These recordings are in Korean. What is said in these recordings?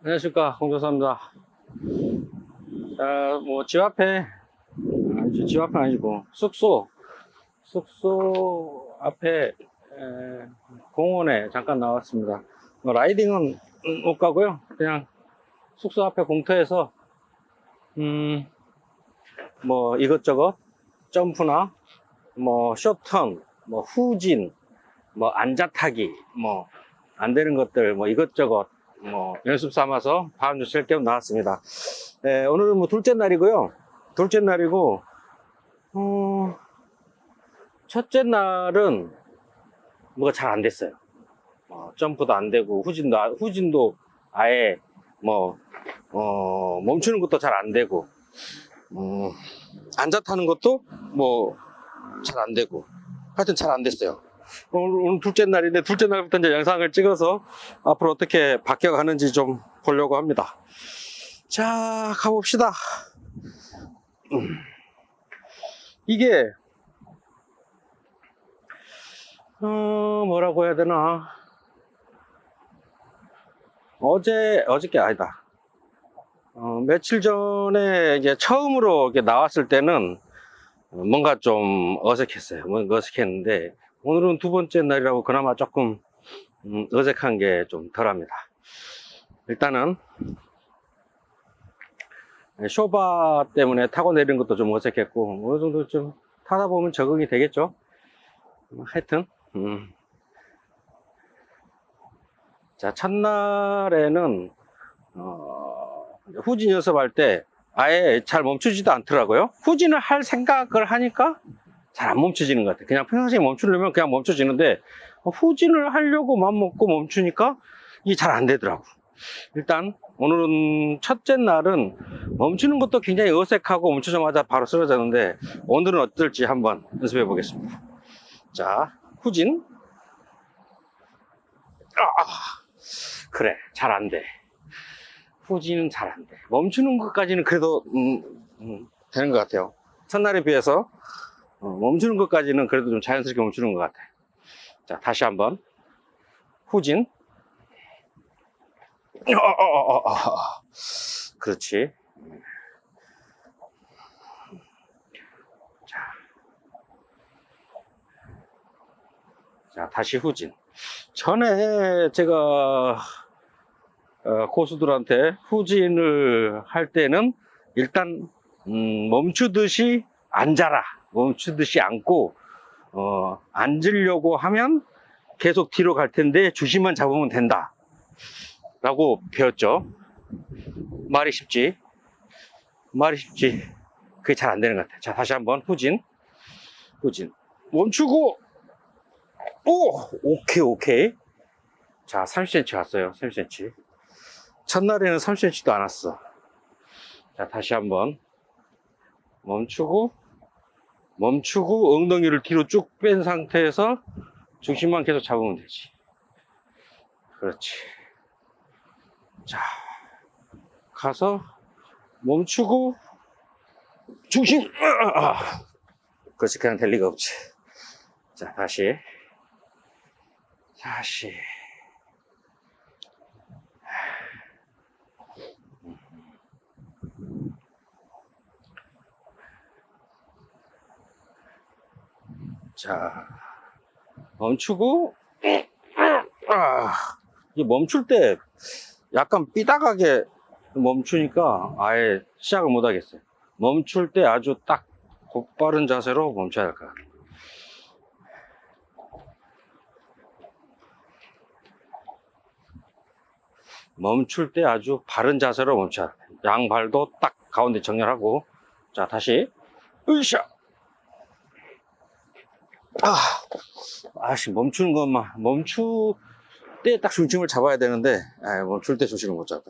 안녕하십니까, 홍조사입니다. 뭐, 집 앞에, 아니죠, 집 앞은 아니고, 숙소 앞에, 공원에 잠깐 나왔습니다. 뭐, 라이딩은 못 가고요. 그냥 숙소 앞에 공터에서, 뭐, 이것저것, 점프나, 뭐, 쇼턴, 뭐, 후진, 뭐, 앉아타기, 뭐, 안 되는 것들, 뭐, 이것저것, 뭐, 연습 삼아서 바람 좀 쐴 겸 나왔습니다. 오늘은 뭐, 둘째 날이고요. 둘째 날이고, 첫째 날은 뭐가 잘 안 됐어요. 점프도 안 되고, 후진도 아예, 뭐, 멈추는 것도 잘 안 되고, 앉아타는 것도 뭐, 잘 안 되고, 하여튼 잘 안 됐어요. 오늘 둘째 날인데, 둘째 날부터 이제 영상을 찍어서 앞으로 어떻게 바뀌어가는지 좀 보려고 합니다. 자, 가봅시다. 이게, 뭐라고 해야 되나. 어저께 아니다. 며칠 전에 이제 처음으로 이렇게 나왔을 때는 뭔가 좀 어색했어요. 뭔가 어색했는데, 오늘은 두 번째 날이라고 그나마 조금 어색한 게 좀 덜합니다. 일단은 쇼바 때문에 타고 내리는 것도 좀 어색했고, 어느 정도 좀 타다 보면 적응이 되겠죠. 하여튼 자, 첫날에는 후진 연습할 때 아예 잘 멈추지도 않더라고요. 후진을 할 생각을 하니까 잘 안 멈춰지는 것 같아요. 그냥 평상시에 멈추려면 그냥 멈춰지는데, 후진을 하려고 맘먹고 멈추니까 이게 잘 안 되더라고. 일단 오늘은 첫째 날은 멈추는 것도 굉장히 어색하고 멈추자마자 바로 쓰러졌는데, 오늘은 어떨지 한번 연습해 보겠습니다. 자, 후진. 그래, 잘 안 돼. 후진은 잘 안 돼. 멈추는 것까지는 그래도 되는 것 같아요. 첫날에 비해서 멈추는 것까지는 그래도 좀 자연스럽게 멈추는 것 같아요. 자, 다시 한번 후진. 그렇지. 자, 다시 후진. 전에 제가 고수들한테 후진을 할 때는 일단 멈추듯이 앉아라, 멈추듯이 앉고, 앉으려고 하면 계속 뒤로 갈 텐데 중심만 잡으면 된다 라고 배웠죠. 말이 쉽지. 그게 잘 안 되는 것 같아요. 자, 다시 한번 후진. 멈추고. 오케이. 자, 30cm 왔어요. 30cm. 첫날에는 30cm도 안 왔어. 자, 다시 한번 멈추고 엉덩이를 뒤로 쭉 뺀 상태에서 중심만 계속 잡으면 되지. 그렇지. 자, 가서 멈추고 중심. 그렇지, 그냥 될 리가 없지. 자, 다시. 자, 멈추고. 이게 멈출 때 약간 삐딱하게 멈추니까 아예 시작을 못 하겠어요. 멈출 때 아주 딱 곧바른 자세로 멈춰야 할 거야. 멈출 때 아주 바른 자세로 멈춰야 돼. 양발도 딱 가운데 정렬하고. 자, 다시. 으쌰. 멈추는 것만. 멈출 때 딱 중심을 잡아야 되는데, 멈출 때 중심을 못 잡아.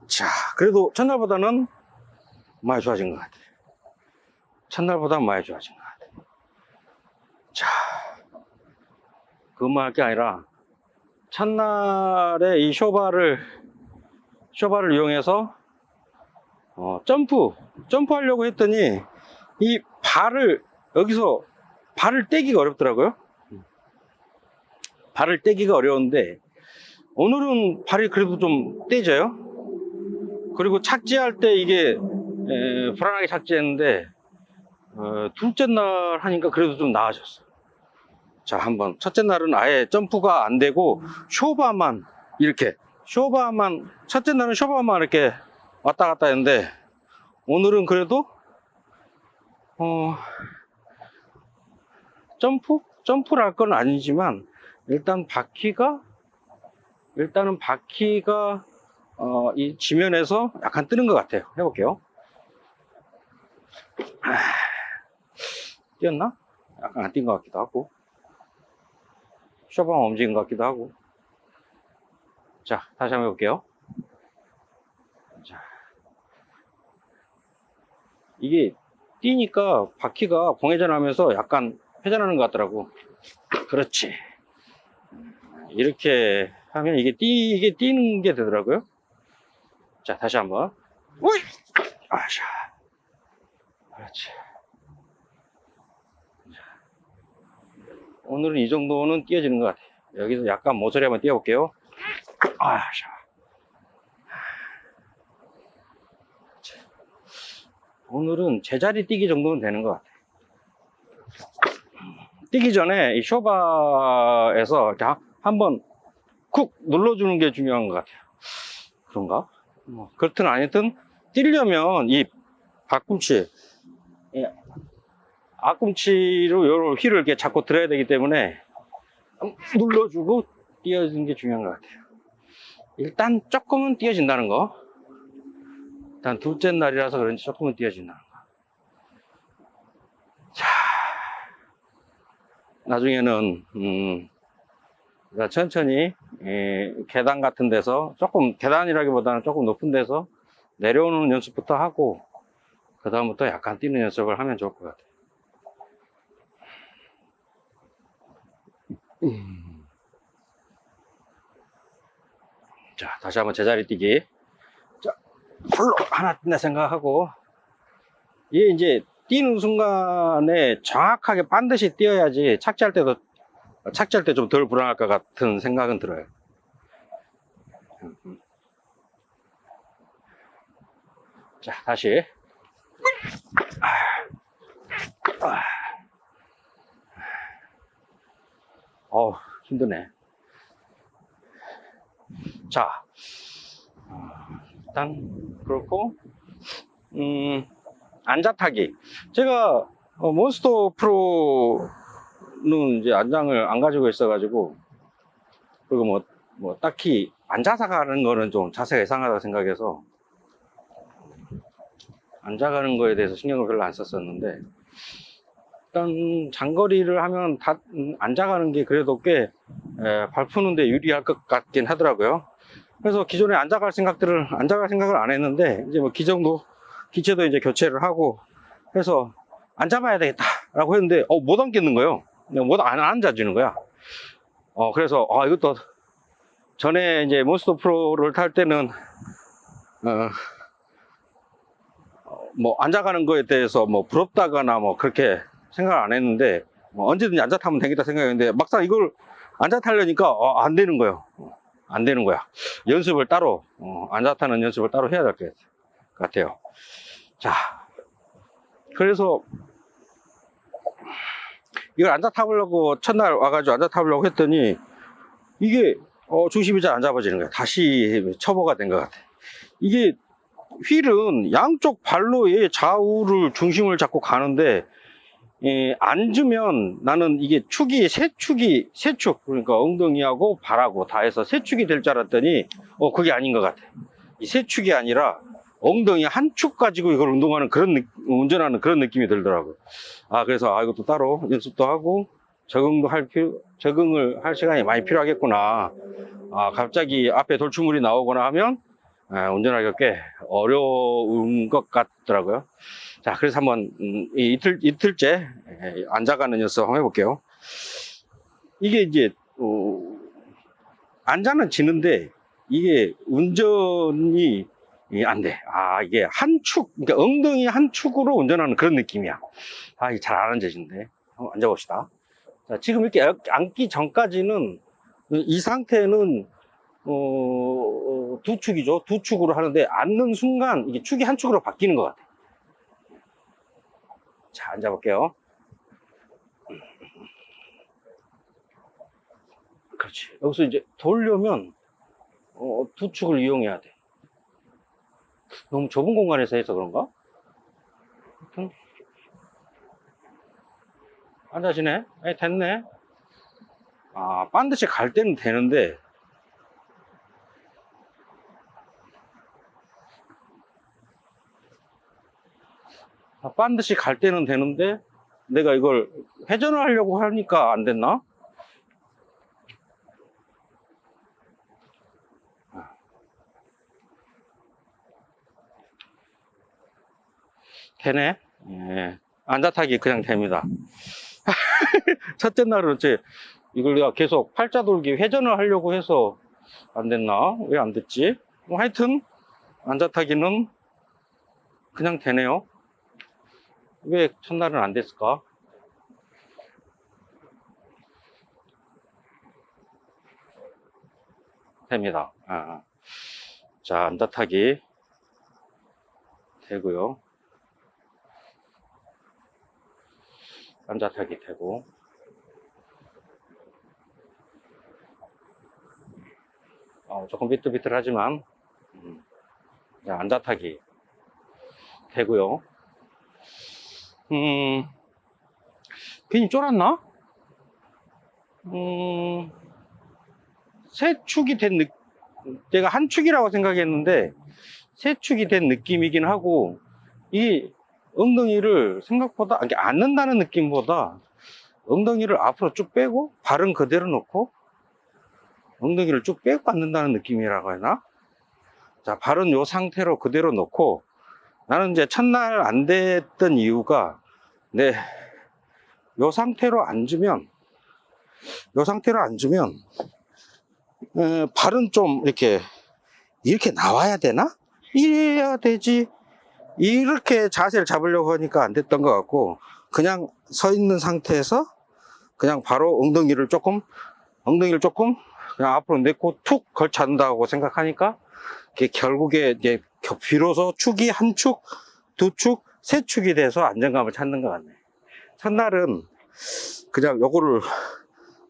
자, 그래도 첫날보다는 많이 좋아진 것 같아. 자, 그것만 할 게 아니라, 첫날에 이 쇼바를 이용해서 점프하려고 했더니 이 여기서 발을 떼기가 어렵더라고요. 발을 떼기가 어려운데, 오늘은 발이 그래도 좀 떼져요. 그리고 착지할 때 이게 불안하게 착지했는데 둘째 날 하니까 그래도 좀 나아졌어. 자, 한번 첫째 날은 아예 점프가 안 되고 쇼바만 이렇게 첫째 날은 쇼바만 이렇게 왔다 갔다 했는데 오늘은 그래도 점프를 할 건 아니지만 일단은 바퀴가 이 지면에서 약간 뜨는 것 같아요. 해볼게요. 뛰었나? 약간 안 뛴 것 같기도 하고 쇼바만 움직인 것 같기도 하고. 자, 다시 한번 해볼게요. 자, 이게 뛰니까 바퀴가 공회전하면서 약간 회전하는 것 같더라고. 그렇지. 이렇게 하면 이게 뛰는 게 되더라고요. 자, 다시 한번. 오이! 아샤. 그렇지. 오늘은 이 정도는 뛰어지는 것 같아요. 여기서 약간 모서리 한번 뛰어볼게요. 아샤. 오늘은 제자리 뛰기 정도는 되는 것 같아요. 뛰기 전에 이 쇼바에서 이렇게 한번 쿡 눌러주는 게 중요한 것 같아요. 그런가? 그렇든 아니든 뛰려면 이 앞꿈치로 요 휠을 이렇게 잡고 들어야 되기 때문에 눌러주고 뛰어지는 게 중요한 것 같아요. 일단 조금은 뛰어진다는 거. 일단 둘째 날이라서 그런지 조금은 뛰어진다는 거. 자, 나중에는 천천히 계단 같은 데서 계단이라기보다는 조금 높은 데서 내려오는 연습부터 하고 그 다음부터 약간 뛰는 연습을 하면 좋을 것 같아요. 자, 다시 한번 제자리 뛰기. 자, 풀로 하나 뛴다 생각하고 이게 이제 뛰는 순간에 정확하게 반드시 뛰어야지 착지할 때 좀 덜 불안할 것 같은 생각은 들어요. 자, 다시. 힘드네. 자, 일단 그렇고 앉아타기. 제가 몬스터 프로는 이제 안장을 안 가지고 있어가지고 그리고 뭐 딱히 앉아서 가는 거는 좀 자세가 이상하다고 생각해서 앉아가는 거에 대해서 신경을 별로 안 썼었는데 일단 장거리를 하면 앉아가는 게 그래도 꽤 발 푸는데 유리할 것 같긴 하더라고요. 그래서 기존에 앉아갈 생각을 안 했는데 이제 뭐 기체도 이제 교체를 하고 해서 앉아봐야 되겠다 라고 했는데 못 앉겠는 거예요. 그냥 안 앉아지는 거야. 그래서 이것도 전에 이제 몬스터 프로를 탈 때는 뭐 앉아가는 거에 대해서 뭐 부럽다거나 뭐 그렇게 생각을 안 했는데 언제든지 앉아 타면 되겠다 생각했는데 막상 이걸 앉아 타려니까 안 되는 거예요. 안 되는 거야. 연습을 따로 앉아 타는 연습을 따로 해야 될 것 같아요. 자, 그래서 이걸 앉아 타보려고 첫날 와가지고 앉아 타보려고 했더니 이게 중심이 잘 안 잡아지는 거야. 다시 초보가 된 것 같아. 이게 휠은 양쪽 발로의 좌우를 중심을 잡고 가는데 앉으면 나는 이게 세 축 그러니까 엉덩이하고 발하고 다 해서 세 축이 될 줄 알았더니 그게 아닌 것 같아. 이 세 축이 아니라 엉덩이 한 축 가지고 이걸 운전하는 그런 느낌이 들더라고요. 그래서 이것도 따로 연습도 하고 적응을 할 시간이 많이 필요하겠구나. 갑자기 앞에 돌출물이 나오거나 하면 운전하기가 꽤 어려운 것 같더라고요. 자, 그래서 한번 이틀째 앉아가는 연습 한번 해볼게요. 이게 이제 앉아는 지는데 이게 운전이 안 돼. 이게 그러니까 엉덩이 한 축으로 운전하는 그런 느낌이야. 이게 잘 안 앉아지는데. 한번 앉아봅시다. 자, 지금 이렇게 앉기 전까지는 이 상태는 두 축이죠. 두 축으로 하는데 앉는 순간 이게 축이 한 축으로 바뀌는 것 같아요. 자, 앉아볼게요. 그렇지. 여기서 이제 돌려면 두 축을 이용해야 돼. 너무 좁은 공간에서 해서 그런가? 하여튼 앉아지네. 됐네. 아, 반드시 갈 때는 되는데 반드시 갈 때는 되는데 내가 이걸 회전을 하려고 하니까 안 됐나? 되네. 예. 앉아타기 그냥 됩니다. 첫째 날은 이걸 내가 계속 팔자 돌기 회전을 하려고 해서 안 됐나? 왜 안 됐지? 하여튼 앉아타기는 그냥 되네요. 왜 첫날은 안 됐을까? 됩니다. 자, 앉아타기 되고요. 앉아타기 되고. 조금 비틀비틀하지만 자, 앉아타기 되고요. 괜히 쫄았나? 세 축이 된 내가 한 축이라고 생각했는데 세 축이 된 느낌이긴 하고, 이 엉덩이를 생각보다 앉는다는 느낌보다 엉덩이를 앞으로 쭉 빼고 발은 그대로 놓고 엉덩이를 쭉 빼고 앉는다는 느낌이라고 하나? 자, 발은 이 상태로 그대로 놓고, 나는 이제 첫날 안 됐던 이유가 이 상태로 앉으면 발은 좀 이렇게 나와야 되나? 이래야 되지. 이렇게 자세를 잡으려고 하니까 안 됐던 것 같고, 그냥 서 있는 상태에서 그냥 바로 엉덩이를 조금 그냥 앞으로 내고 툭 걸쳐한다고 생각하니까 결국에 이제 비로소 축이 한 축, 두 축, 세 축이 돼서 안정감을 찾는 것 같네. 첫날은 그냥 요거를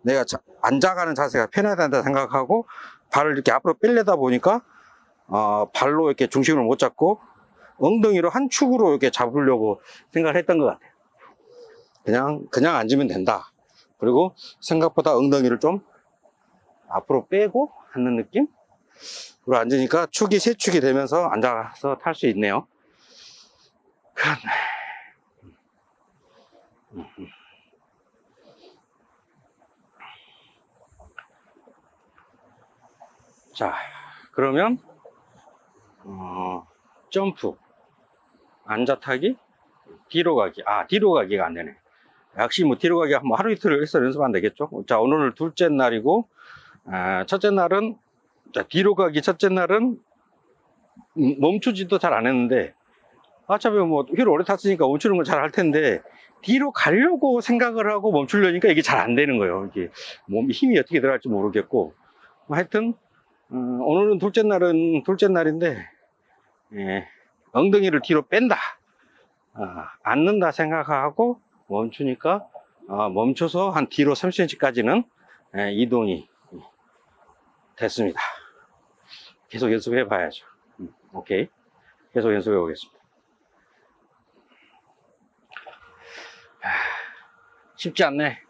내가 앉아가는 자세가 편하다 생각하고 발을 이렇게 앞으로 빼려다 보니까 발로 이렇게 중심을 못 잡고 엉덩이로 한 축으로 이렇게 잡으려고 생각을 했던 것 같아요. 그냥 앉으면 된다. 그리고 생각보다 엉덩이를 좀 앞으로 빼고 하는 느낌? 그리고 앉으니까 축이 세 축이 되면서 앉아서 탈 수 있네요. 자, 그러면 점프, 앉아타기, 뒤로 가기. 뒤로 가기가 안 되네. 역시 뒤로 가기 하루 이틀 해서 연습하면 되겠죠. 자, 오늘은 둘째 날이고, 첫째 날은, 자, 뒤로 가기 첫째 날은 멈추지도 잘 안 했는데, 어차피 휠을 오래 탔으니까 멈추는 건 잘 할 텐데, 뒤로 가려고 생각을 하고 멈추려니까 이게 잘 안 되는 거예요. 이게 몸 힘이 어떻게 들어갈지 모르겠고, 하여튼 오늘은 둘째 날인데, 엉덩이를 뒤로 뺀다, 앉는다 생각하고 멈추니까 멈춰서 한 뒤로 30cm까지는 이동이 됐습니다. 계속 연습해 봐야죠. 오케이, 계속 연습해 보겠습니다. 쉽지 않네.